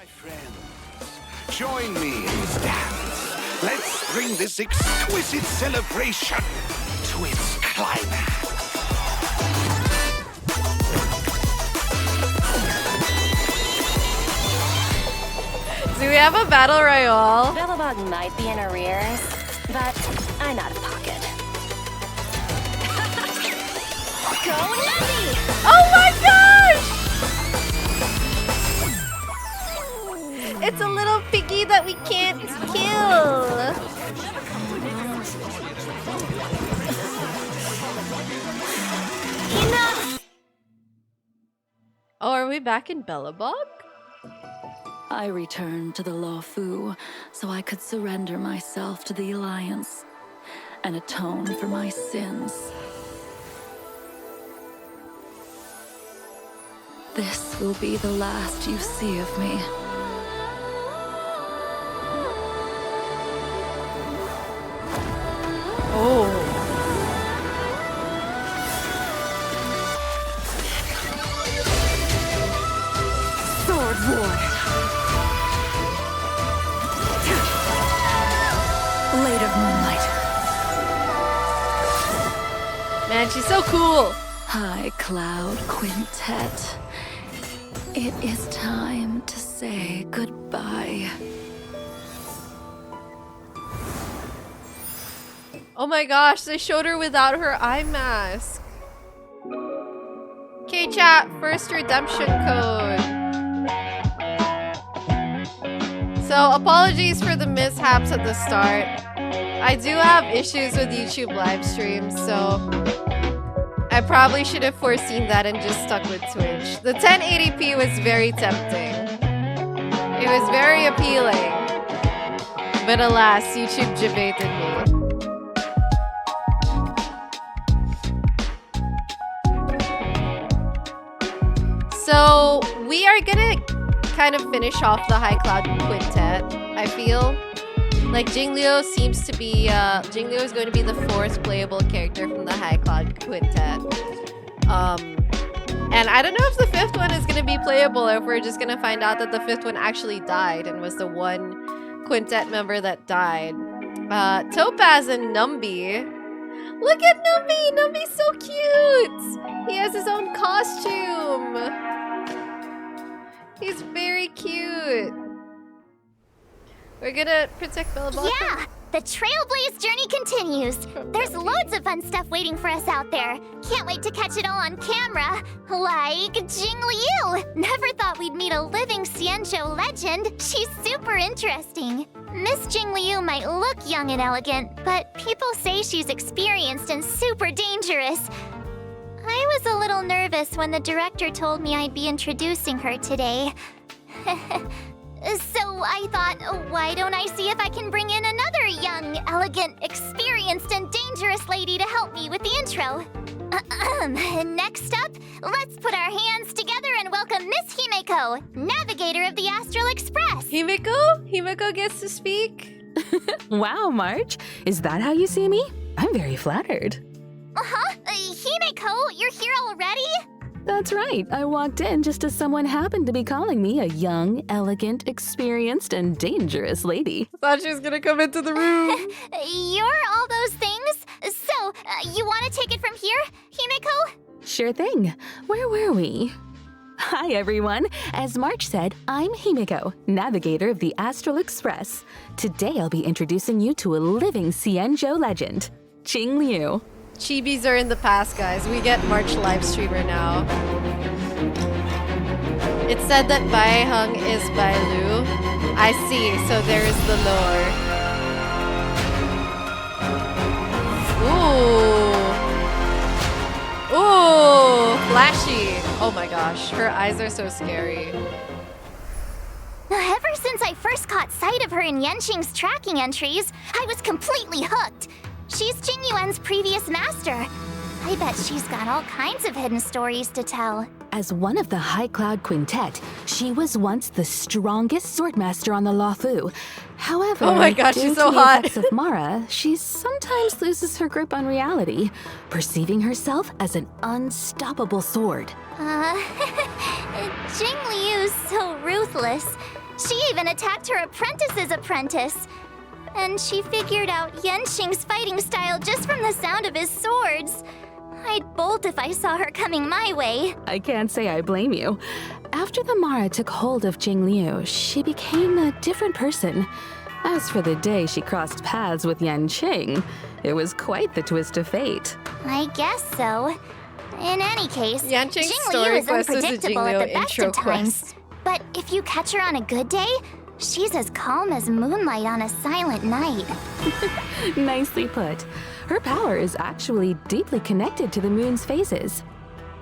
My friends, join me in this dance. Let's bring this exquisite celebration to its climax. Do we have a battle royale? Bellabog might be in arrears, but I'm out of pocket. Go Numby! Oh my gosh! It's a little piggy that we can't kill. Enough! Oh, are we back in Bellabog? I returned to the Lawfu so I could surrender myself to the Alliance and atone for my sins. This will be the last you see of me. Oh. Sword War! Blade of Moonlight. Man, she's so cool. High Cloud Quintet. It is time to say goodbye. Oh my gosh, they showed her without her eye mask. Okay, chat, first redemption code. So, apologies for the mishaps at the start. I do have issues with YouTube live streams, so I probably should have foreseen that and just stuck with Twitch. The 1080p was very tempting. It was very appealing. But alas, YouTube debated me. So, we are gonna kind of finish off the High Cloud Quintet, I feel. Like, Jingliu seems to be, Jingliu is going to be the 4th playable character from the High Cloud Quintet. And I don't know if the 5th one is gonna be playable or if we're just gonna find out that the 5th one actually died and was the one quintet member that died. Topaz and Numby. Look at Numby! Numby's so cute! He has his own costume! He's very cute. We're gonna protect Bellabog. Yeah! The Trailblaze journey continues. There's loads of fun stuff waiting for us out there. Can't wait to catch it all on camera. Like Jingliu. Never thought we'd meet a living Xianzhou legend. She's super interesting. Miss Jingliu might look young and elegant, but people say she's experienced and super dangerous. I was a little nervous when the director told me I'd be introducing her today. So I thought, why don't I see if I can bring in another young, elegant, experienced, and dangerous lady to help me with the intro. Next up, let's put our hands together and welcome Miss Himeko, navigator of the Astral Express. Himeko? Himeko gets to speak? Wow, March. Is that how you see me? I'm very flattered. Himeko, you're here already? That's right. I walked in just as someone happened to be calling me a young, elegant, experienced, and dangerous lady. Thought she was gonna come into the room. You're all those things? So, you want to take it from here, Himeko? Sure thing. Where were we? Hi, everyone. As March said, I'm Himeko, navigator of the Astral Express. Today, I'll be introducing you to a living Xianzhou legend, Jingliu. Chibis are in the past, guys. We get March live streamer now. It said that Bai Hung is Bai Lu. I see, so there is the lore. Ooh. Ooh, flashy. Oh my gosh, her eyes are so scary. Ever since I first caught sight of her in Yenqing's tracking entries, I was completely hooked. She's Jingyuan's previous master. I bet she's got all kinds of hidden stories to tell. As one of the High Cloud Quintet, she was once the strongest swordmaster on the Lawfu. However, oh my gosh, she's so due to the hot. effects of Mara, she sometimes loses her grip on reality, perceiving herself as an unstoppable sword. Jingliu's so ruthless. She even attacked her apprentice's apprentice. And she figured out Yanqing's fighting style just from the sound of his swords. I'd bolt if I saw her coming my way. I can't say I blame you. After the Mara took hold of Jingliu, she became a different person. As for the day she crossed paths with Yanqing, it was quite the twist of fate. I guess so. In any case, Yanqing's Jingliu story is quest is a unpredictable at the Jingliu best intro of times. quest. But if you catch her on a good day, she's as calm as moonlight on a silent night. Nicely put. Her power is actually deeply connected to the moon's phases.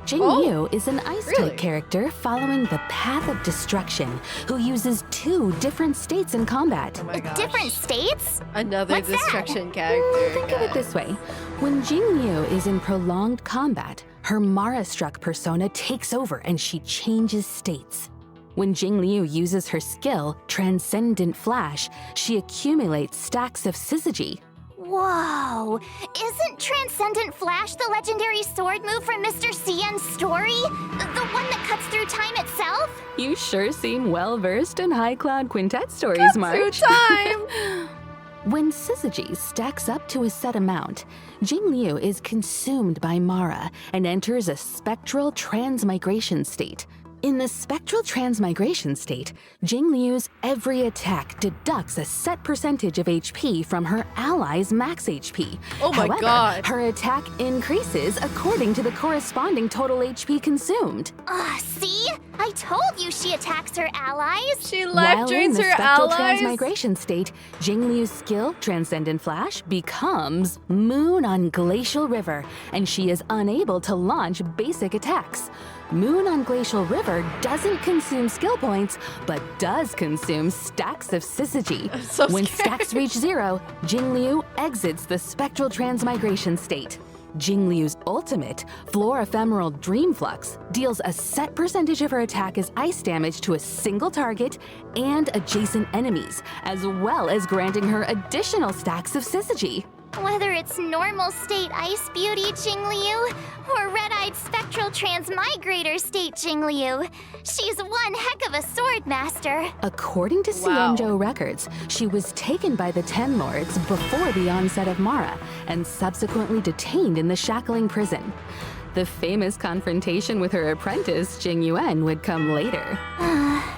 Jingliu is an ice-type really? character following the path of destruction, who uses 2 different states in combat. Oh my gosh. Different states? Another What's that? destruction character. Think of it this way. When Jingliu is in prolonged combat, her Mara-struck persona takes over and she changes states. When Jingliu uses her skill, Transcendent Flash, she accumulates stacks of syzygy. Whoa! Isn't Transcendent Flash the legendary sword move from Mr. Cien's story? The one that cuts through time itself? You sure seem well-versed in High Cloud Quintet stories, Through March. time. When syzygy stacks up to a set amount, Jingliu is consumed by Mara and enters a spectral transmigration state. In the spectral transmigration state, Jingliu's every attack deducts a set percentage of HP from her ally's max HP. Oh my However, God. her attack increases according to the corresponding total HP consumed. See? I told you she attacks her allies. She While life in drains the her spectral allies. transmigration state, Jingliu's skill, Transcendent Flash, becomes Moon on Glacial River, and she is unable to launch basic attacks. Moon on Glacial River doesn't consume skill points, but does consume stacks of syzygy. so When scared. stacks reach 0, Jingliu exits the spectral transmigration state. Jingliu's ultimate, Floor Ephemeral Dream Flux, deals a set percentage of her attack as ice damage to a single target and adjacent enemies, as well as granting her additional stacks of syzygy. Whether it's normal state Ice Beauty Jingliu or red-eyed spectral transmigrator state Jingliu, she's one heck of a sword master. According to Wow. Cienjo records, she was taken by the Ten Lords before the onset of Mara and subsequently detained in the shackling prison. The famous confrontation with her apprentice, Jingyuan, would come later.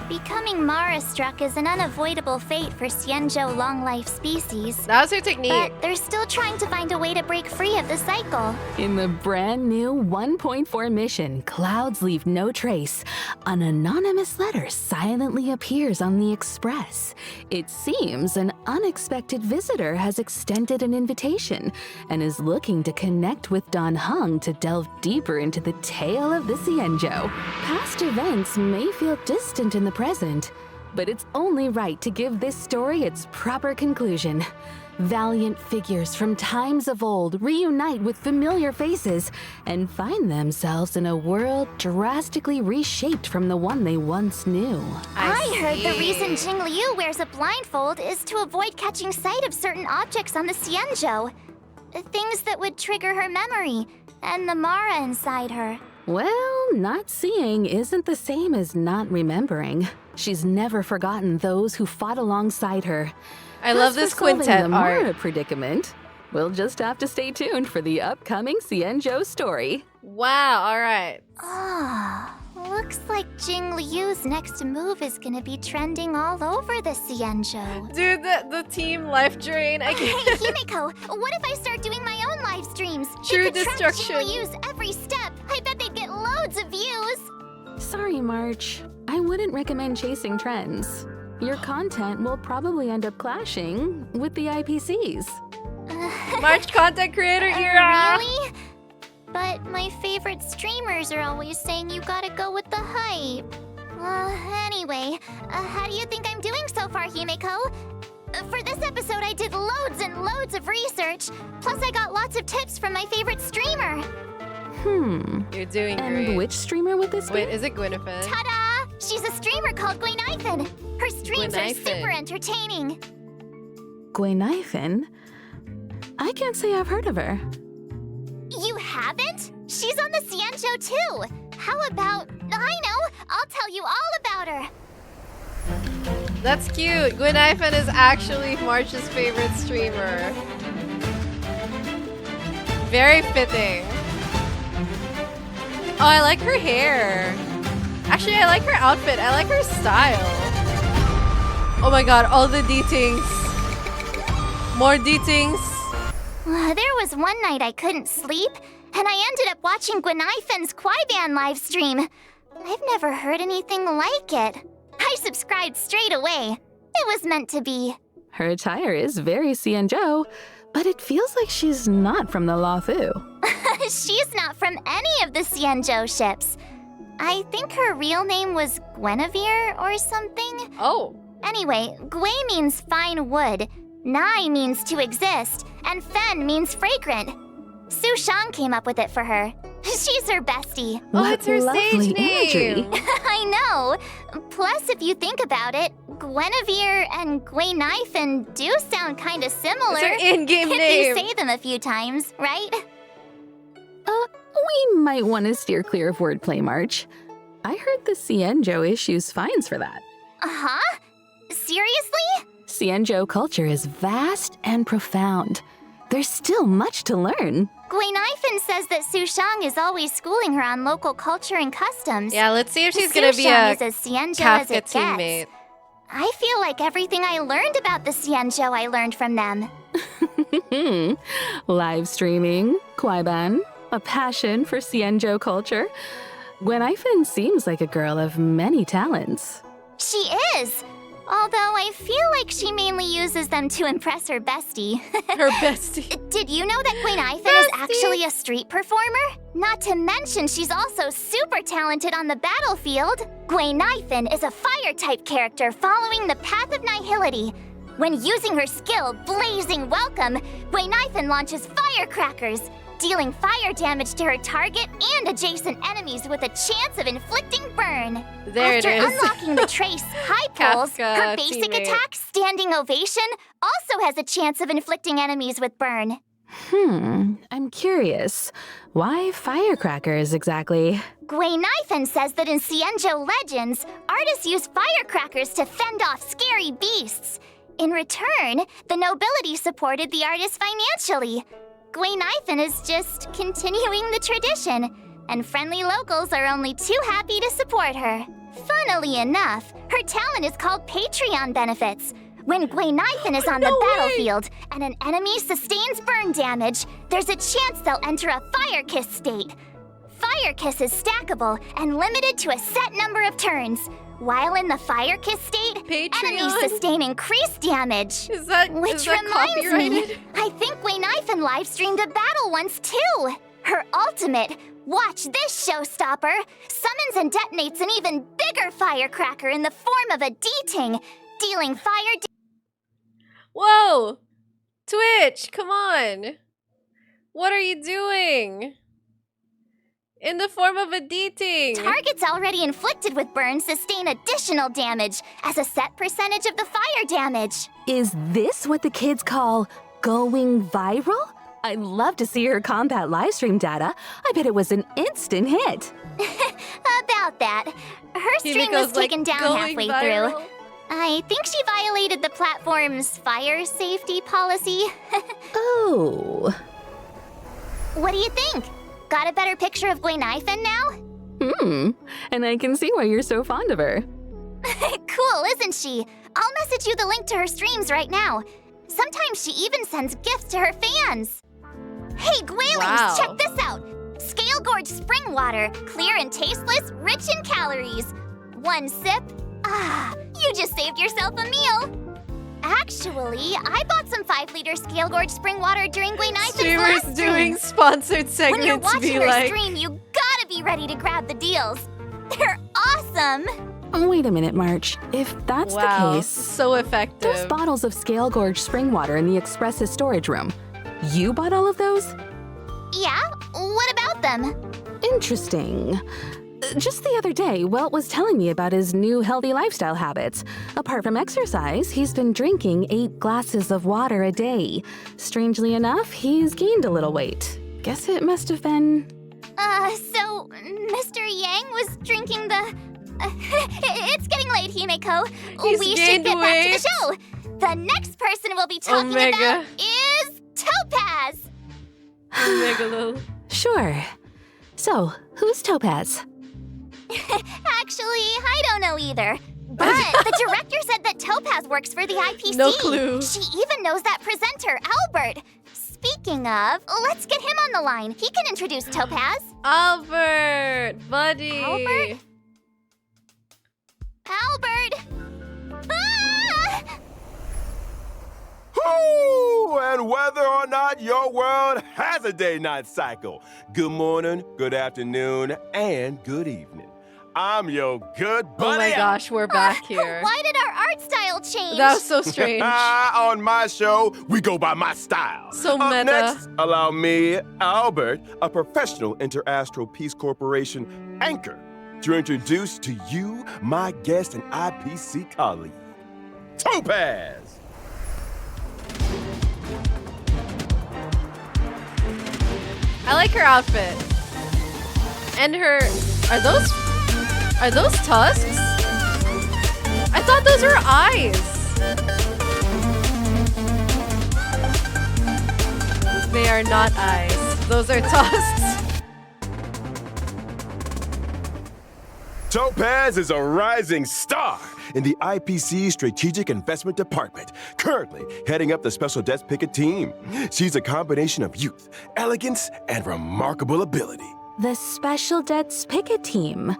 Becoming Mara-struck is an unavoidable fate for Cienjo long-life species. That was her technique. But they're still trying to find a way to break free of the cycle. In the brand new 1.4 mission, Clouds Leave No Trace, an anonymous letter silently appears on the Express. It seems an unexpected visitor has extended an invitation and is looking to connect with Don Hung to delve deeper into the tale of the Cienjo. Past events may feel distant in the present, but it's only right to give this story its proper conclusion. Valiant figures from times of old reunite with familiar faces and find themselves in a world drastically reshaped from the one they once knew. I heard the see. reason Jingliu wears a blindfold is to avoid catching sight of certain objects on the Cienjo. Things that would trigger her memory and the Mara inside her. Well, not seeing isn't the same as not remembering. She's never forgotten those who fought alongside her. I love As for this solving quintet the art. Mara predicament, we'll just have to stay tuned for the upcoming Cienjo story. Wow, alright. Looks like Jingliu's next move is gonna be trending all over the Cienjo. Dude, the team life drain. I Hey, can't. Himiko, what if I start doing my own live streams? True You could track destruction. Jingliu's every step. I bet they'd get loads of views. Sorry, March. I wouldn't recommend chasing trends. Your content will probably end up clashing with the IPCs. March content creator era. Really? But my favorite streamers are always saying you gotta go with the hype. Anyway, how do you think I'm doing so far, Himiko? For this episode, I did loads and loads of research. Plus, I got lots of tips from my favorite streamer. You're doing And great. which streamer would this Wait, be? is it Guinaifen? Ta-da! She's a streamer called Guinaifen. Her streams are Guinaifen. super entertaining. Guinaifen? I can't say I've heard of her. You haven't? She's on the Cienjo too. How about, I know, I'll tell you all about her. That's cute. Guinaifen is actually March's favorite streamer. Very fitting. Oh, I like her hair. Actually, I like her outfit. I like her style. Oh my god, all the detings. More detings. There was one night I couldn't sleep, and I ended up watching Guinaifen's Kwaiban live stream. I've never heard anything like it. I subscribed straight away. It was meant to be. Her attire is very Xianzhou, but it feels like she's not from the Luofu. She's not from any of the Xianzhou ships. I think her real name was Guinevere or something. Oh. Anyway, Gui means fine wood, Nai means to exist, and Fen means fragrant. Su Shang came up with it for her. She's her bestie. Oh, it's her lovely stage name. imagery. I know. Plus, if you think about it, Guinevere and Guinaifen do sound kind of similar. It's her in-game if name. you say them a few times, right? We might want to steer clear of wordplay, March. I heard the Xianzhou issues fines for that. Huh? Seriously? Xianzhou culture is vast and profound. There's still much to learn. Guinaifen says that Su Shang is always schooling her on local culture and customs. Yeah, let's see if she's gonna be a Su Shang is as Xianzhou as Kafka it gets. teammate. I feel like everything I learned about the Xianzhou I learned from them. Live streaming, Kwaiban, a passion for Xianzhou culture. Guinaifen seems like a girl of many talents. She is! Although I feel like she mainly uses them to impress her bestie. Her bestie. Did you know that Guinaifen is actually a street performer? Not to mention she's also super talented on the battlefield. Guinaifen is a fire-type character following the path of nihility. When using her skill, Blazing Welcome, Guinaifen launches firecrackers, dealing fire damage to her target and adjacent enemies with a chance of inflicting burn. There After it is. unlocking the trace High Pulse, Kafka her basic teammate. attack, Standing Ovation, also has a chance of inflicting enemies with burn. I'm curious. Why firecrackers exactly? Guinaifen says that in Xianzhou legends, artists use firecrackers to fend off scary beasts. In return, the nobility supported the artists financially. Guinaifen is just continuing the tradition, and friendly locals are only too happy to support her. Funnily enough, her talent is called Patreon benefits. When Guinaifen is on the battlefield and an enemy sustains burn damage, there's a chance they'll enter a Fire Kiss state. Fire Kiss is stackable and limited to a set number of turns. While in the Fire Kiss state, enemies sustain increased damage. Is that Which that reminds me, copyrighted? I think Guinaifen live streamed a battle once too. Her ultimate, watch this showstopper, summons and detonates an even bigger firecracker in the form of a D-ting, dealing fire Whoa! Twitch, come on! What are you doing? In the form of a D-ting! Targets already inflicted with burns sustain additional damage as a set percentage of the fire damage. Is this what the kids call going viral? I'd love to see her combat livestream data. I bet it was an instant hit. About that, her stream was Himiko's, like, taken down going halfway viral. through. I think she violated the platform's fire safety policy. Oh. What do you think? Got a better picture of Guinaifen now? And I can see why you're so fond of her. Cool, isn't she? I'll message you the link to her streams right now. Sometimes she even sends gifts to her fans. Hey, Gwailings, Wow. check this out. Scale Gorge spring water, clear and tasteless, rich in calories. One sip, you just saved yourself a meal. Actually, I bought some 5-liter Scale Gorge spring water during Guinaifen's Streamers last doing stream. sponsored When you're segments watching be her like... stream, you gotta be ready to grab the deals. They're awesome. Wait a minute, March. If that's Wow, the case, so effective. those bottles of Scale Gorge spring water in the Express's storage room, you bought all of those? Yeah, what about them? Interesting. Just the other day, Welt was telling me about his new healthy lifestyle habits. Apart from exercise, he's been drinking 8 glasses of water a day. Strangely enough, he's gained a little weight. Guess it must have been... So Mr. Yang was drinking the It's getting late, Himeko. He's We should gained get back to weight. the show. The next person we'll be talking Omega. about is Topaz. Megalol. Sure. So, who's Topaz? Actually, I don't know either. But the director said that Topaz works for the IPC. No clue. She even knows that presenter, Albert. Speaking of, let's get him on the line. He can introduce Topaz. Albert, buddy. Albert? Albert! Ah! Woo! And whether or not your world has a day-night cycle, good morning, good afternoon, and good evening. I'm your good buddy. Oh my gosh, we're back here. Why did our art style change? That was so strange. On my show, we go by my style. So Up meta. next, allow me, Albert, a professional Interastral Peace Corporation anchor, to introduce to you my guest and IPC colleague, Topaz. I like her outfit. And her... Are those tusks? I thought those were eyes. They are not eyes. Those are tusks. Topaz is a rising star in the IPC Strategic Investment Department, currently heading up the Special Debts Picket team. She's a combination of youth, elegance, and remarkable ability. The Special Debts Picket Team.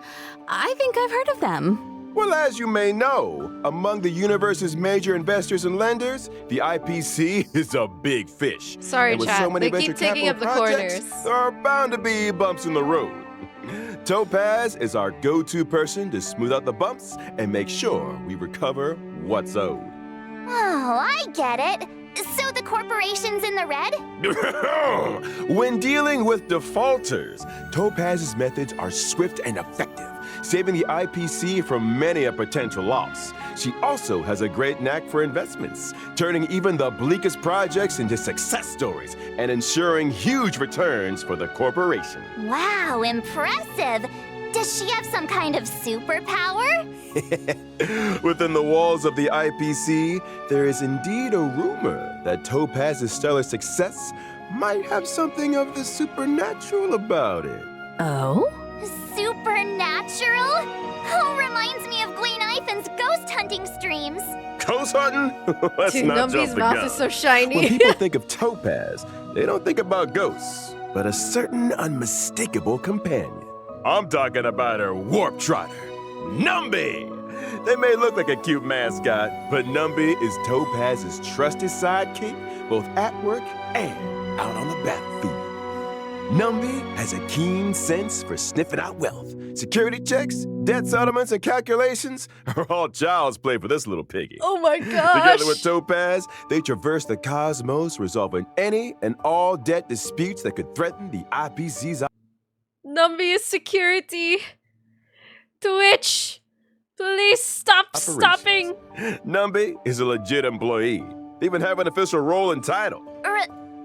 I think I've heard of them. Well, as you may know, among the universe's major investors and lenders, the IPC is a big fish. Sorry, and with chat. so many They keep venture taking up the capital projects, corners. there are bound to be bumps in the road. Topaz is our go-to person to smooth out the bumps and make sure we recover what's owed. Oh, I get it. So the corporation's in the red? When dealing with defaulters, Topaz's methods are swift and effective, saving the IPC from many a potential loss. She also has a great knack for investments, turning even the bleakest projects into success stories and ensuring huge returns for the corporation. Wow, impressive. Does she have some kind of superpower? Within the walls of the IPC, there is indeed a rumor that Topaz's stellar success might have something of the supernatural about it. Oh? Supernatural? Oh, reminds me of Guinaifen's ghost hunting streams. Ghost hunting? Let's Dude, not Numby's jump the mouth gun. is so shiny. When people think of Topaz, they don't think about ghosts, but a certain unmistakable companion. I'm talking about her warp trotter, Numby. They may look like a cute mascot, but Numby is Topaz's trusted sidekick, both at work and out on the battlefield. Numby has a keen sense for sniffing out wealth. Security checks, debt settlements, and calculations are all child's play for this little piggy. Oh my gosh. Together with Topaz, they traverse the cosmos, resolving any and all debt disputes that could threaten the IPC's. Numby is security. Twitch. Please stop stopping. Numby is a legit employee. They even have an official role and title.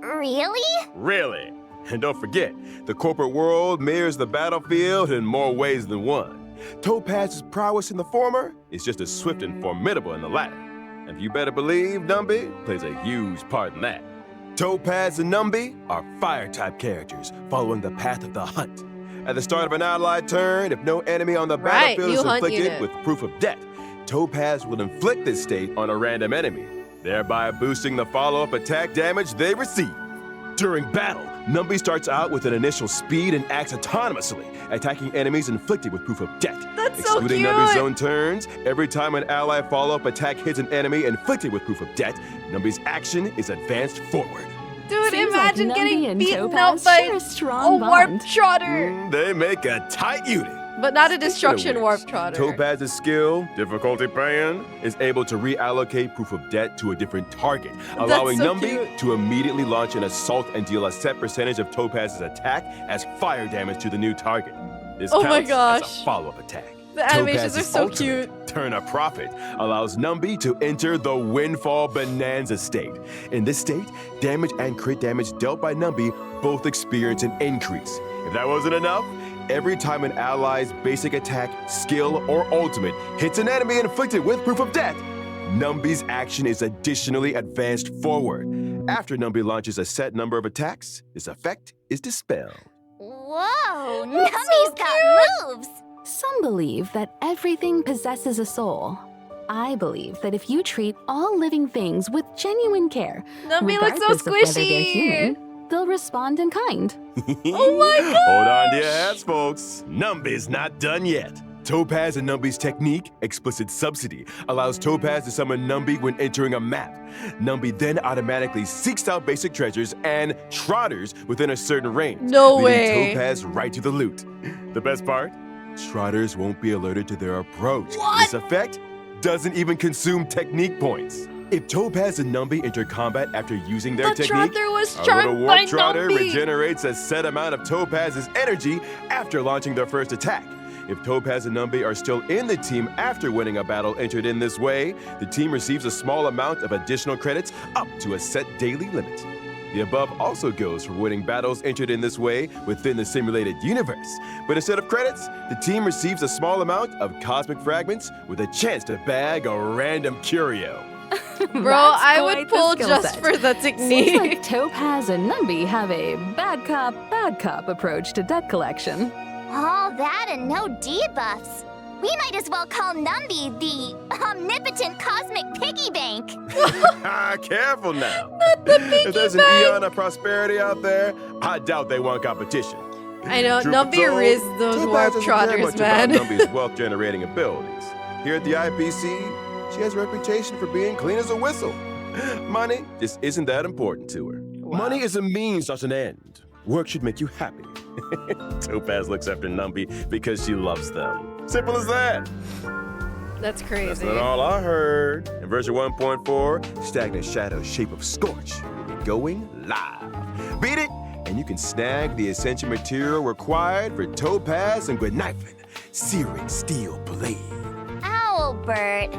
Really? Really. And don't forget, the corporate world mirrors the battlefield in more ways than one. Topaz's prowess in the former is just as swift and formidable in the latter. And you better believe Numby plays a huge part in that. Topaz and Numby are fire-type characters following the path of the hunt. At the start of an allied turn, if no enemy on the battlefield new is hunt inflicted unit. with proof of debt, Topaz will inflict this state on a random enemy, thereby boosting the follow-up attack damage they receive. During battle, Numby starts out with an initial speed and acts autonomously, attacking enemies inflicted with proof of debt. That's so Excluding cute. Numby's own turns, every time an ally follow-up attack hits an enemy inflicted with proof of debt, Numby's action is advanced forward. Dude, Seems like imagine Numby getting and beaten up Topaz by share a a strong warp bond. trotter. They make a tight unit. But not a Speaking of destruction which, warp trotter. Topaz's skill, difficulty pan, is able to reallocate proof of debt to a different target, allowing so Numby cute. to immediately launch an assault and deal a set percentage of Topaz's attack as fire damage to the new target. This Oh my counts as gosh. a follow-up attack. The animations Topaz's are so ultimate, cute. Turn a profit allows Numby to enter the Windfall Bonanza state. In this state, damage and crit damage dealt by Numby both experience an increase. If that wasn't enough, every time an ally's basic attack, skill, or ultimate hits an enemy inflicted with proof of death, Numby's action is additionally advanced forward. After Numby launches a set number of attacks, this effect is dispelled. Whoa, That's Numby's so got moves. Some believe that everything possesses a soul. I believe that if you treat all living things with genuine care, Numby looks so regardless of whether they're squishy. human, they'll respond in kind. Oh my god! Hold on to your hats, folks. Numby's not done yet. Topaz and Numby's technique, Explicit Subsidy, allows Topaz to summon Numby when entering a map. Numby then automatically seeks out basic treasures and trotters within a certain range, No leading way. Topaz right to the loot. The best part? Trotters won't be alerted to their approach. What? This effect doesn't even consume technique points. If Topaz and Numby enter combat after using their The technique, Trotter was a charmed little by warp trotter Numby. regenerates a set amount of Topaz's energy after launching their first attack. If Topaz and Numby are still in the team after winning a battle entered in this way, the team receives a small amount of additional credits up to a set daily limit. The above also goes for winning battles entered in this way within the simulated universe. But instead of credits, the team receives a small amount of cosmic fragments with a chance to bag a random curio. Bro, That's I quite would the pull skill just set. for the Seems technique. like Topaz and Numby have a bad cop approach to debt collection. All that and no debuffs. We might as well call Numby the omnipotent cosmic piggy bank. Careful now. Not the If piggy there's an bank. eon of prosperity out there, I doubt they want competition. I know, Truth Numby be told, riz those Topaz warp doesn't care trotters, much man. about Numby's wealth-generating abilities. Here at the IPC, she has a reputation for being clean as a whistle. Money just isn't that important to her. Money is a means, not an end. Work should make you happy. Topaz looks after Numby because she loves them. Simple as that. That's crazy. That's not all I heard. In version 1.4, Stagnant Shadow's Shape of Scorch will be going live. Beat it, and you can snag the essential material required for Topaz and Guinaifen Searing Steel Blade. Albert,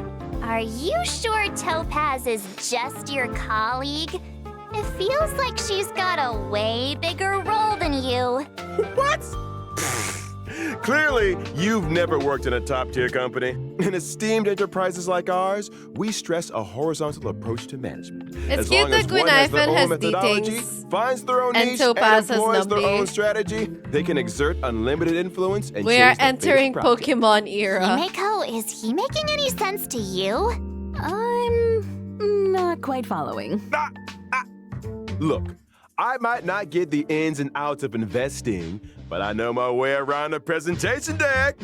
are you sure Topaz is just your colleague? It feels like she's got a way bigger role than you. What? Clearly, you've never worked in a top-tier company. In esteemed enterprises like ours, we stress a horizontal approach to management. It's As cute long that as one has their Guinaifen own has methodology, D-Things, finds their own and niche, Topaz and has employs their Numby. own strategy, they can exert unlimited influence and We change are the fate of entering profit. Pokemon era. Himeko, is he making any sense to you? I'm not quite following. Look, I might not get the ins and outs of investing, but I know my way around a presentation deck.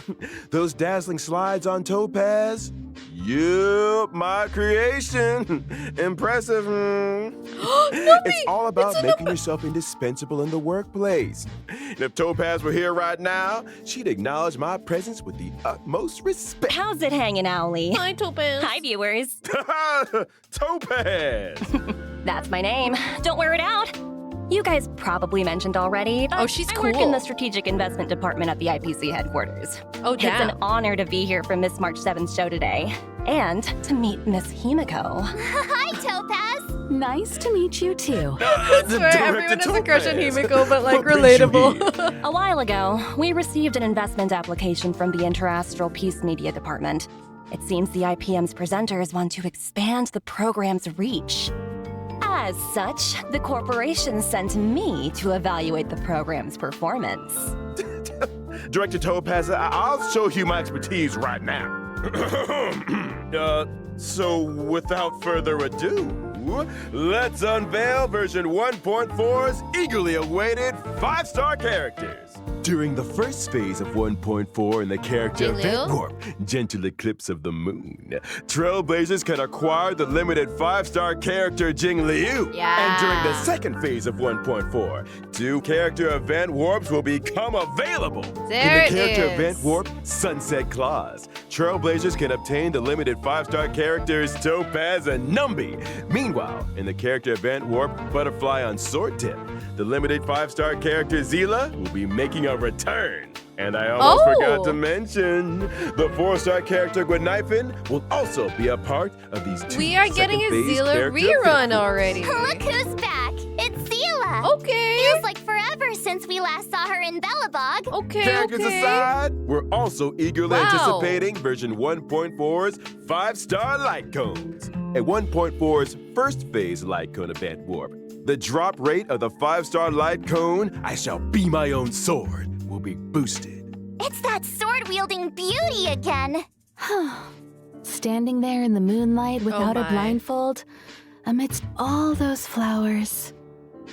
Those dazzling slides on Topaz, yup, my creation. Impressive. It's all about making yourself indispensable in the workplace. And if Topaz were here right now, she'd acknowledge my presence with the utmost respect. How's it hanging, Owly? Hi, Topaz. Hi, viewers. Topaz! That's my name. Don't wear it out. You guys probably mentioned already, but Oh, she's I work cool. in the strategic investment department at the IPC headquarters. Oh, It's an damn. honor to be here for Miss March 7's show today, and to meet Miss Himeko. Hi, Topaz. Nice to meet you too. I swear, everyone has a crush on Topaz. Himeko, but like What brings you relatable. A while ago, we received an investment application from the Interastral Peace Media Department. It seems the IPM's presenters want to expand the program's reach. As such, the corporation sent me to evaluate the program's performance. Director Topaz, I'll show you my expertise right now. So without further ado, let's unveil version 1.4's eagerly awaited 5-star characters. During the first phase of 1.4 in the character Jingliu? event warp, Gentle Eclipse of the Moon, Trailblazers can acquire the limited 5-star character Jingliu. And during the Yeah. second phase of 1.4, 2 character event warps will become available. There In the character it event is. warp, Sunset Claws, Trailblazers can obtain the limited 5-star characters Topaz and Numby. Meanwhile, in the character event warp, Butterfly on Sword Tip, the limited 5-star character Seele will be making a return. And I almost forgot to mention, the 4-star character Guinaifen will also be a part of these 2 We are getting a second-phase Seele character Rerun event warps. already. Look who's back. It's Seele. Okay. Feels like forever since we last saw her in Belobog. Okay, Characters okay. aside, we're also eagerly Wow. anticipating version 1.4's 5-star light cones. At 1.4's first phase light cone event warp, the drop rate of the 5-star light cone, I shall be my own sword, will be boosted. It's that sword-wielding beauty again. Standing there in the moonlight without a my. blindfold, amidst all those flowers.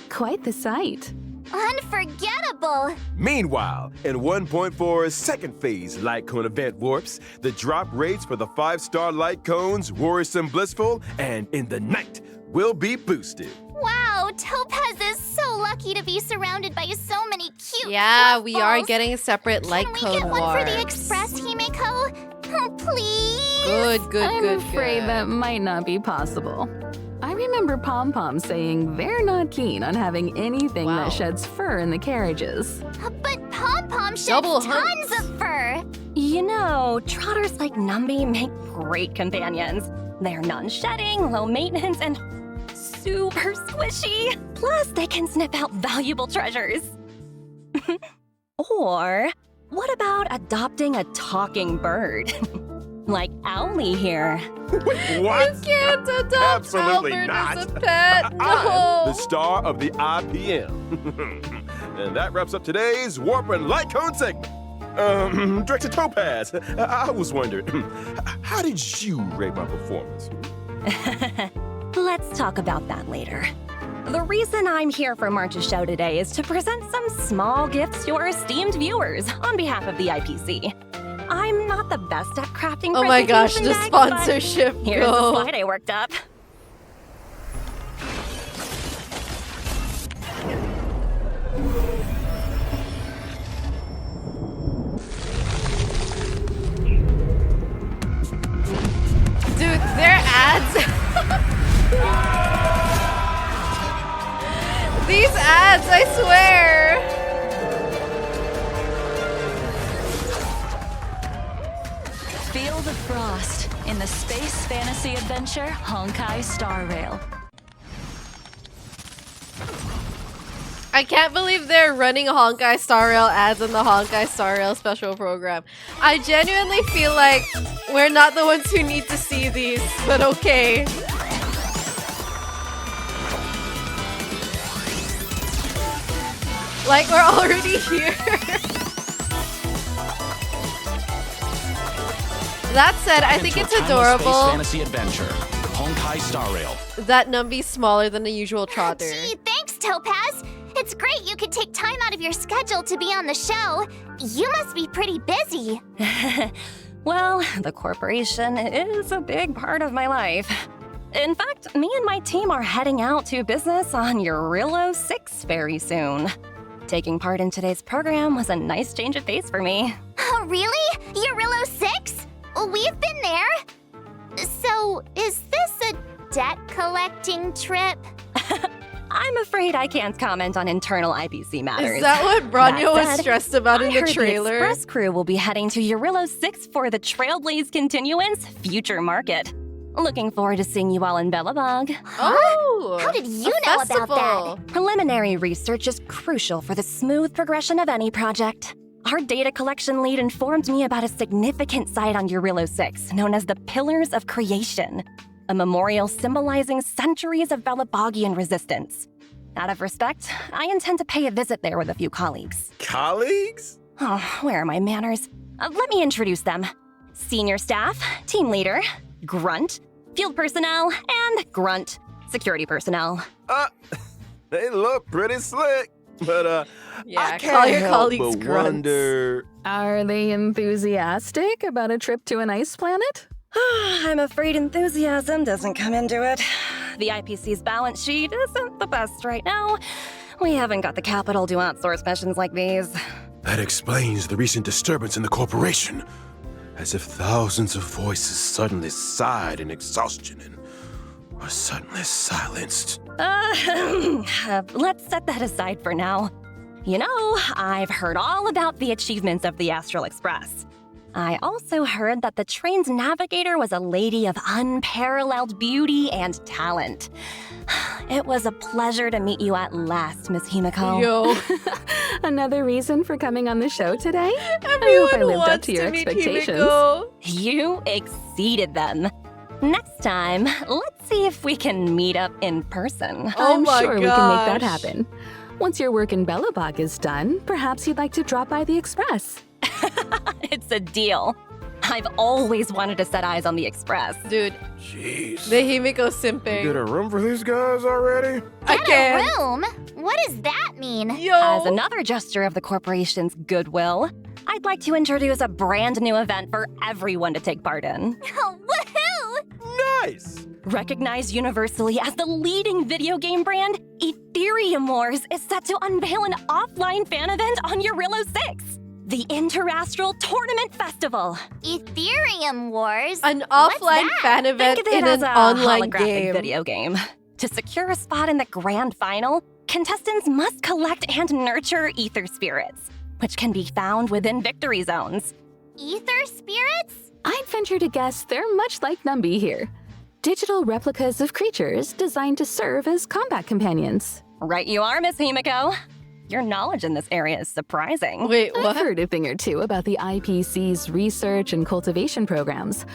Quite the sight. Unforgettable. Meanwhile, in 1.4's second phase light cone event warps, the drop rates for the 5-star light cones, Worrisome Blissful, and In the Night will be boosted. Wow, Topaz is so lucky to be surrounded by so many cute Yeah, we are fluffballs. getting separate light Can we cone get one for the warps. Express, Himeko? Oh, please. Good, I'm good, afraid good. that might not be possible. I remember Pom Pom saying they're not keen on having anything Wow. that sheds fur in the carriages. But Pom Pom sheds Double tons hurts. of fur. You know, trotters like Numby make great companions. They're non-shedding, low maintenance, and super squishy. Plus, they can snip out valuable treasures. Or, what about adopting a talking bird? Like Owlie here. Wait, what? You can't adopt Absolutely Albert not. as a pet. I'm No. the star of the IPM. And that wraps up today's Warp and Light Cone segment. Director Topaz, I was wondering, how did you rate my performance? Let's talk about that later. The reason I'm here for March's show today is to present some small gifts to our esteemed viewers on behalf of the IPC. I'm not the best at crafting Oh my gosh, presentation the decks, but sponsorship. here's the Go. slide I worked up. Dude, their ads. These ads, I swear. Feel the frost in the space fantasy adventure Honkai Star Rail. I can't believe they're running Honkai Star Rail ads in the Honkai Star Rail special program. I genuinely feel like we're not the ones who need to see these, but okay. Like, we're already here. That said, I think it's adorable Fantasy adventure, Honkai Star Rail. that Numby's smaller than the usual trotter. Gee, thanks, Topaz. It's great you could take time out of your schedule to be on the show. You must be pretty busy. Well, the corporation is a big part of my life. In fact, me and my team are heading out to business on Eurillo 6 very soon. Taking part in today's program was a nice change of pace for me. Oh, really? Eurillo 6? We've been there. So, is this a debt-collecting trip? I'm afraid I can't comment on internal IPC matters. Is that what Bronya That was said, stressed about in I the heard trailer? The Express crew will be heading to Eurillo 6 for the Trailblaze Continuance Future Market. Looking forward to seeing you all in Belobog. Oh! How did you a know about festival. that? Preliminary research is crucial for the smooth progression of any project. Our data collection lead informed me about a significant site on Eurillo 6 known as the Pillars of Creation, a memorial symbolizing centuries of Belobogian resistance. Out of respect, I intend to pay a visit there with a few colleagues. Colleagues? Oh, where are my manners? Let me introduce them. Senior staff, team leader, grunt, field personnel, and grunt, security personnel. They look pretty slick, but Yeah, I call can't your help colleagues but grunts. wonder. Are they enthusiastic about a trip to an ice planet? I'm afraid enthusiasm doesn't come into it. The IPC's balance sheet isn't the best right now. We haven't got the capital to outsource missions like these. That explains the recent disturbance in the corporation. As if thousands of voices suddenly sighed in exhaustion and were suddenly silenced. Let's set that aside for now. You know, I've heard all about the achievements of the Astral Express. I also heard that the train's navigator was a lady of unparalleled beauty and talent. It was a pleasure to meet you at last, Miss Himiko. Yo. Another reason for coming on the show today? Everyone I hope I lived wants up to your meet expectations. Himiko. You exceeded them. Next time, let's see if we can meet up in person. Oh I'm my sure we can make that gosh. happen. Once your work in Bellabog is done, perhaps you'd like to drop by the Express. It's a deal. I've always wanted to set eyes on the Express. Dude, Jeez. the Himiko You simping. get a room for these guys already? I Get can't. a room? What does that mean? Yo. As another gesture of the corporation's goodwill, I'd like to introduce a brand new event for everyone to take part in. Oh, woohoo! Nice! Recognized universally as the leading video game brand, Aetherium Wars is set to unveil an offline fan event on Eurillo 6, the Interastral Tournament Festival. Ethereum Wars? An What's offline that? fan event Think of it in as an a online holographic game. video game. To secure a spot in the grand final, contestants must collect and nurture ether spirits, which can be found within victory zones. Ether spirits? I'd venture to guess they're much like Numby here. Digital replicas of creatures designed to serve as combat companions. Right you are, Miss Himiko. Your knowledge in this area is surprising. Wait, I've what? heard a thing or two about the IPC's research and cultivation programs.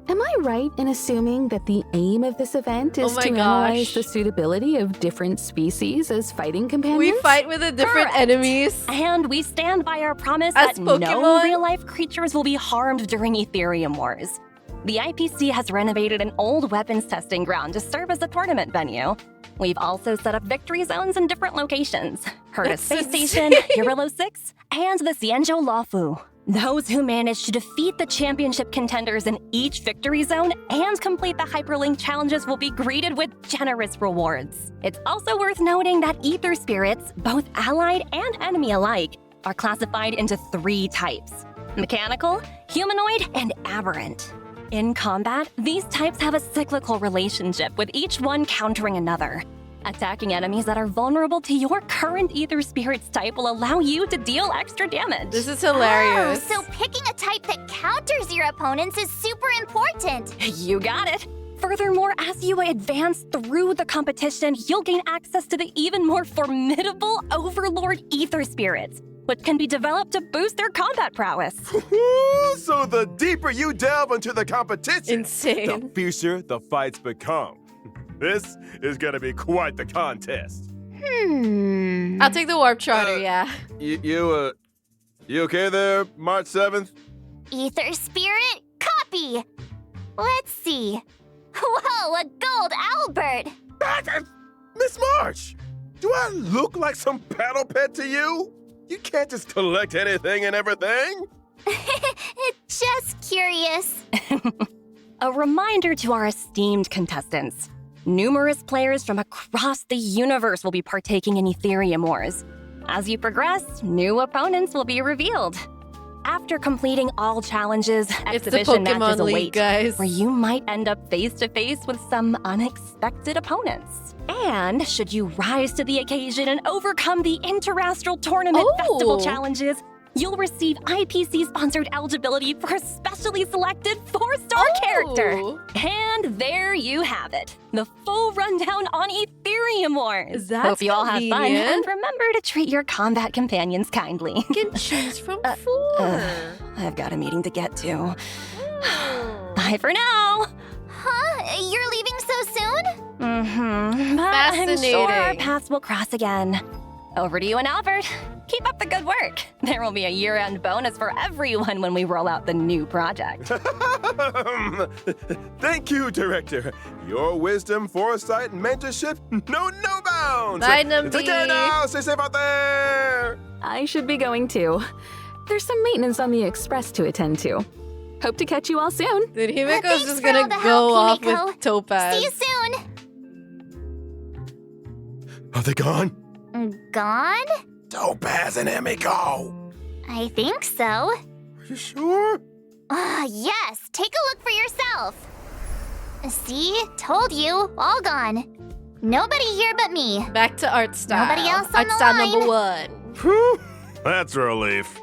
Am I right in assuming that the aim of this event is Oh my to analyze gosh. the suitability of different species as fighting companions? We fight with the different Correct. enemies. And we stand by our promise As that no Pokemon? real-life creatures will be harmed during Aetherium Wars. The IPC has renovated an old weapons testing ground to serve as a tournament venue. We've also set up victory zones in different locations. Herta That's Space insane. Station, Eurillo 6, and the Xianzhou Luofu. Those who manage to defeat the championship contenders in each victory zone and complete the hyperlink challenges will be greeted with generous rewards. It's also worth noting that ether spirits, both allied and enemy alike, are classified into 3 types: mechanical, humanoid, and aberrant. In combat, these types have a cyclical relationship, with each one countering another. Attacking enemies that are vulnerable to your current ether spirit's type will allow you to deal extra damage. This is hilarious. Oh, so picking a type that counters your opponents is super important. You got it! Furthermore, as you advance through the competition, you'll gain access to the even more formidable Overlord ether spirits, which can be developed to boost their combat prowess. So the deeper you delve into the competition, the Insane. fiercer the fights become. This is gonna be quite the contest. I'll take the warp trotter, yeah. You okay there, March 7th? Ether spirit, copy. Let's see. Whoa, a gold Albert. Miss March, do I look like some battle pet to you? You can't just collect anything and everything. Just curious. A reminder to our esteemed contestants. Numerous players from across the universe will be partaking in Aetherium Wars. As you progress, new opponents will be revealed. After completing all challenges, It's the exhibition matches Pokemon League, await, guys. where you might end up face-to-face with some unexpected opponents. And should you rise to the occasion and overcome the Interastral Tournament Festival Oh. challenges, you'll receive IPC-sponsored eligibility for a specially selected 4-star character. Oh. And there you have it, the full rundown on Aetherium Wars. That's Hope you all have fun, convenient. and remember to treat your combat companions kindly. You can choose from 4. I've got a meeting to get to. Bye for now. Huh? You're leaving so soon? Mm-hmm. But I'm sure our Fascinating. paths will cross again. Over to you and Albert. Keep up the good work. There will be a year-end bonus for everyone when we roll out the new project. Thank you, Director. Your wisdom, foresight, and mentorship know no bounds. Bye, Numby. Take care now. Stay safe out there. I should be going too. There's some maintenance on the Express to attend to. Hope to catch you all soon. Dude, Himiko's Thanks just for all gonna the go help, off Himiko. with Topaz. See you soon. Are they gone? Gone? Topaz and Himiko. I think so. Are you sure? Yes. Take a look for yourself. See? Told you. All gone. Nobody here but me. Back to art style. Nobody else on art the style line. number 1. Whew, that's relief.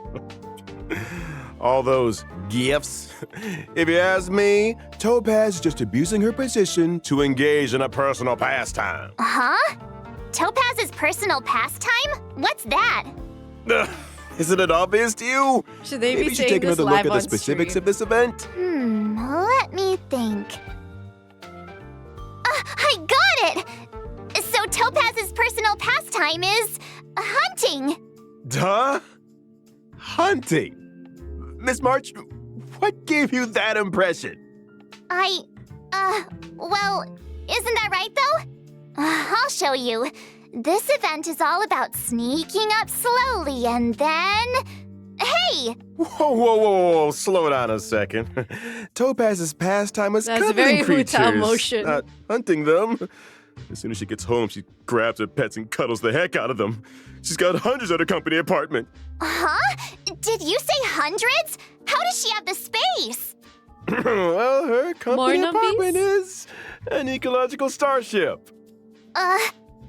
All those Gifts? If you ask me, Topaz is just abusing her position to engage in a personal pastime. Huh? Topaz's personal pastime? What's that? Isn't it obvious to you? Should they Maybe be you should saying take this another look live at the on specifics stream? of this event. Let me think. I got it! So Topaz's personal pastime is hunting. Duh? Hunting? Miss March, what gave you that impression? Well, isn't that right though? I'll show you. This event is all about sneaking up slowly and then... Hey! Whoa, slow down a second. Topaz's pastime is That's a cuddling very creatures, Huta motion. not hunting them. As soon as she gets home, she grabs her pets and cuddles the heck out of them. She's got hundreds at her company apartment. Huh? Did you say hundreds? How does she have the space? Well, her company More apartment numbies? is an ecological starship.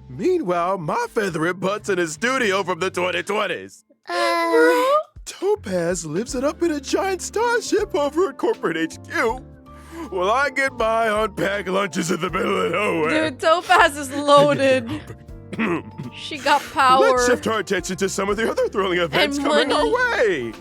Meanwhile, my favorite butts in his studio from the 2020s. Topaz lives it up in a giant starship over at corporate HQ. Well, I get by on packed lunches in the middle of nowhere. Dude, Topaz is loaded. She got power. Let's shift our attention to some of the other thrilling events And coming money. our way.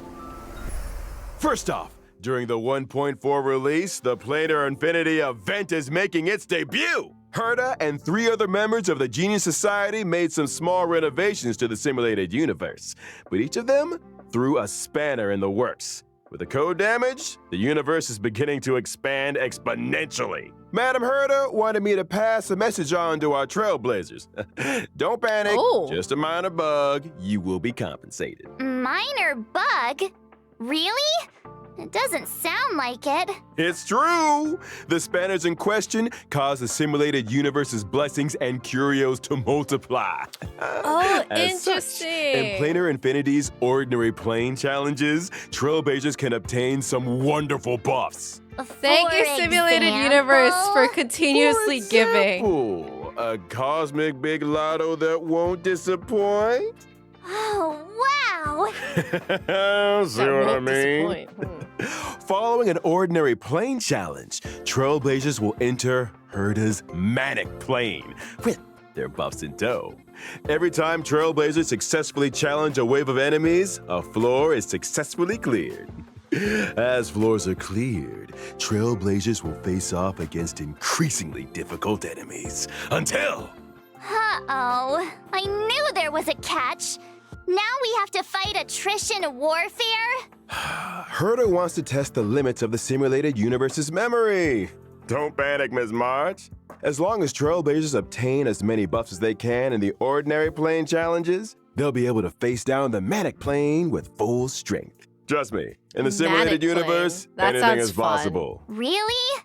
First off, during the 1.4 release, the Planar Infinity event is making its debut. Herta and 3 other members of the Genius Society made some small renovations to the simulated universe, but each of them threw a spanner in the works. With the code damage, the universe is beginning to expand exponentially. Madam Herta wanted me to pass a message on to our trailblazers. Don't panic, Oh. just a minor bug. You will be compensated. Minor bug? Really? It doesn't sound like it. It's true! The spanners in question cause the simulated universe's blessings and curios to multiply. Oh, As such, in interesting. Planar Infinity's Ordinary Plane challenges, trailblazers can obtain some wonderful buffs. Thank you, For Simulated example? Universe, for continuously For giving. example, a cosmic big lotto that won't disappoint? Oh, wow! See That what I won't mean? disappoint. Following an ordinary plane challenge, trailblazers will enter Herta's manic plane with their buffs in tow. Every time trailblazers successfully challenge a wave of enemies, a floor is successfully cleared. As floors are cleared, trailblazers will face off against increasingly difficult enemies until... Uh-oh. I knew there was a catch. Now we have to fight attrition warfare? Herta wants to test the limits of the simulated universe's memory. Don't panic, Ms. March. As long as trailblazers obtain as many buffs as they can in the ordinary plane challenges, they'll be able to face down the manic plane with full strength. Trust me, in the simulated Manic universe, plane. That anything sounds is fun. possible. Really?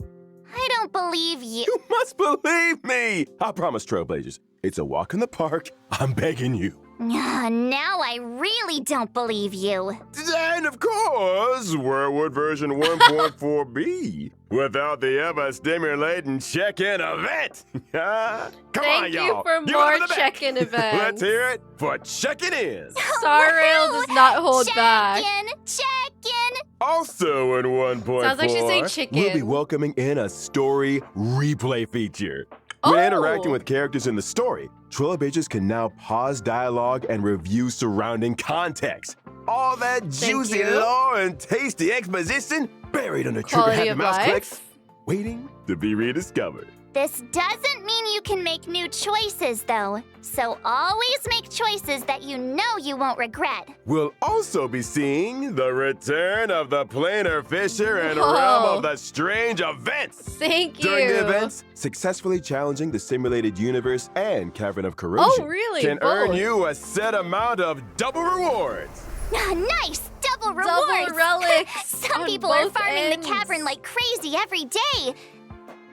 I don't believe you. You must believe me! I promise, trailblazers, it's a walk in the park. I'm begging you. Now I really don't believe you. And of course, where would version 1.4 be without the ever-stimulating check-in event? Come Thank on, you y'all. for Give it more to the back. check-in events. Let's hear it for checking in. Star Rail does not hold back. Check-in. Also in 1.4, Sounds like she's saying chicken. we'll be welcoming in a story replay feature. When Oh. interacting with characters in the story, trailblazers can now pause dialogue and review surrounding context. All that juicy you. lore and tasty exposition buried under Quality trigger-happy of mouse life. clicks, waiting to be rediscovered. This doesn't mean you can make new choices, though. So always make choices that you know you won't regret. We'll also be seeing the return of the planar fisher and Whoa. realm of the strange events. Thank you. During the events, successfully challenging the simulated universe and cavern of corrosion Oh, really? can earn Both. you a set amount of double rewards. Nice! Double rewards! Double relics Some on people are both farming ends. the cavern like crazy every day.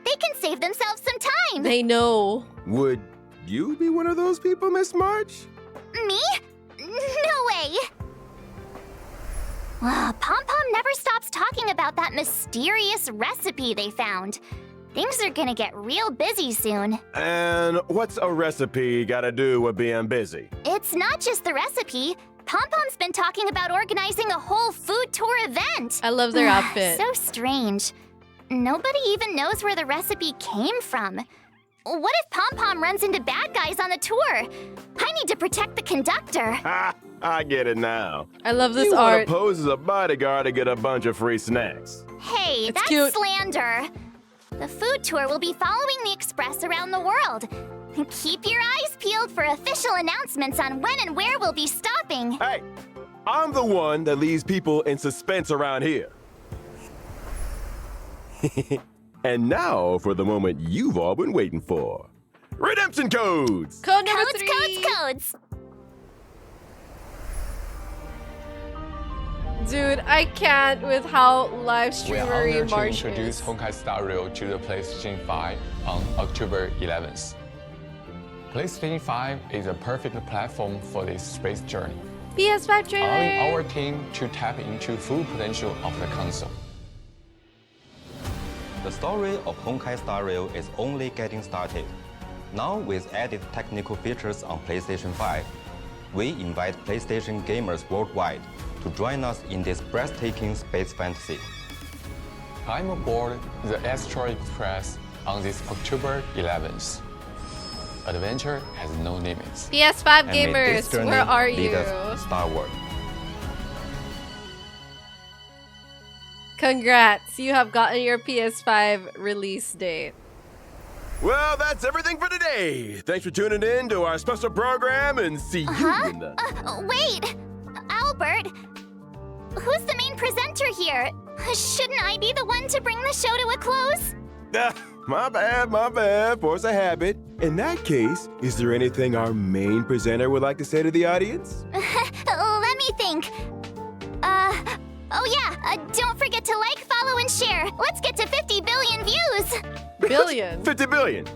They can save themselves some time. They know. Would you be one of those people, Miss March? Me? No way. Pom Pom never stops talking about that mysterious recipe they found. Things are gonna get real busy soon. And what's a recipe gotta do with being busy? It's not just the recipe. Pom-Pom's been talking about organizing a whole food tour event. I love their outfit. So strange. Nobody even knows where the recipe came from. What if Pom-Pom runs into bad guys on the tour? I need to protect the conductor. Ha! I get it now. I love this You wanna art. pose as a bodyguard to get a bunch of free snacks. Hey, It's that's cute. slander. The food tour will be following the Express around the world. Keep your eyes peeled for official announcements on when and where we'll be stopping. Hey, I'm the one that leaves people in suspense around here. And now for the moment you've all been waiting for. Redemption codes! Code number Codes, 3. codes. Dude, I can't with how live We are streamery honored to March introduce is. Honkai Star Rail to the PlayStation 5 on October 11th. PlayStation 5 is a perfect platform for this space journey, PS5 trailer. allowing our team to tap into full potential of the console. The story of Honkai Star Rail is only getting started. Now with added technical features on PlayStation 5, we invite PlayStation gamers worldwide to join us in this breathtaking space fantasy. Climb aboard the Aetherium Express on this October 11th. Adventure has no limits. PS5 And may this gamers, journey where are lead you? us starward. Congrats, you have gotten your PS5 release date. Well, that's everything for today. Thanks for tuning in to our special program and see you in the... Wait! Albert! Who's the main presenter here? Shouldn't I be the one to bring the show to a close? My bad. Force a habit. In that case, is there anything our main presenter would like to say to the audience? Let me think. Oh yeah, don't forget to like, follow, and share. Let's get to 50 billion views! Billion. 50 billion.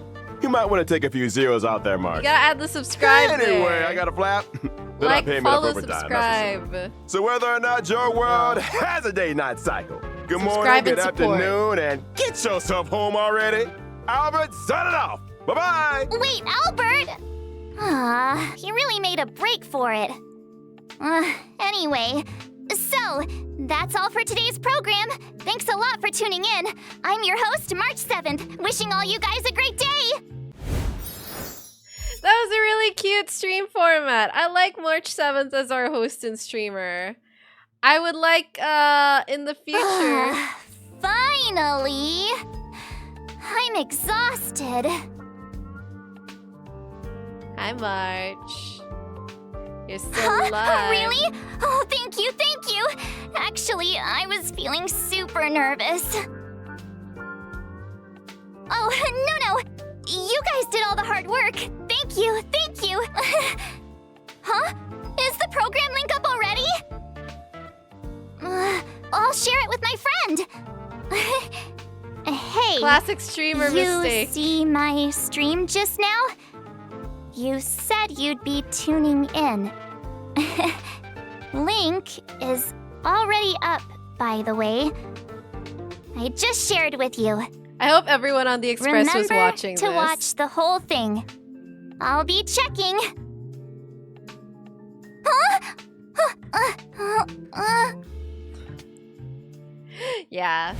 You might want to take a few zeros out there, You Mark. gotta add the subscribe Anyway, there. I got a flap. They're not Like, paying me enough follow, overtime, that's what's up. subscribe. So whether or not your world has a day-night cycle, good morning, Subscribe good and support. afternoon, and get yourself home already. Albert, sign it off. Bye-bye. Wait, Albert! He really made a break for it. Anyway, so that's all for today's program. Thanks a lot for tuning in. I'm your host, March 7th, wishing all you guys a great day! That was a really cute stream format. I like March 7th as our host and streamer. I would like, in the future... Finally! I'm exhausted. Hi, March. You're still alive. Really? Oh, thank you, thank you! Actually, I was feeling super nervous. Oh, no! You guys did all the hard work. Thank you, thank you! Huh? Is the program link up already? I'll share it with my friend. Hey, Classic streamer mistake. You see my stream just now? You said you'd be tuning in. Link is already up, by the way. I just shared with you. I hope everyone on the Express was Remember watching to this. watch the whole thing. I'll be checking. Huh? Yeah.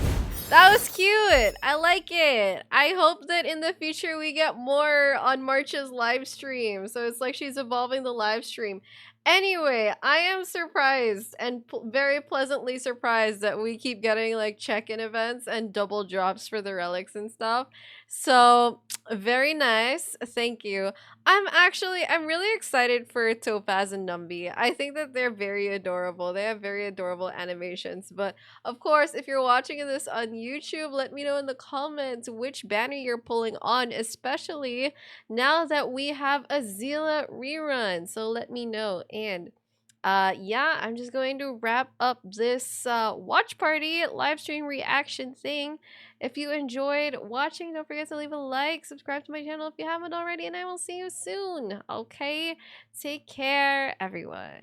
That was cute. I like it. I hope that in the future we get more on March's live stream. So it's like she's evolving the live stream. Anyway, I am surprised and very pleasantly surprised that we keep getting like check-in events and double drops for the relics and stuff. So very nice. Thank you. I'm really excited for Topaz and Numby. I think that they're very adorable. They have very adorable animations. But of course, if you're watching this on YouTube, let me know in the comments which banner you're pulling on, especially now that we have a Seele Rerun. So let me know. And yeah, I'm just going to wrap up this watch party live stream reaction thing. If you enjoyed watching, don't forget to leave a like, subscribe to my channel if you haven't already, and I will see you soon. Okay, take care, everyone.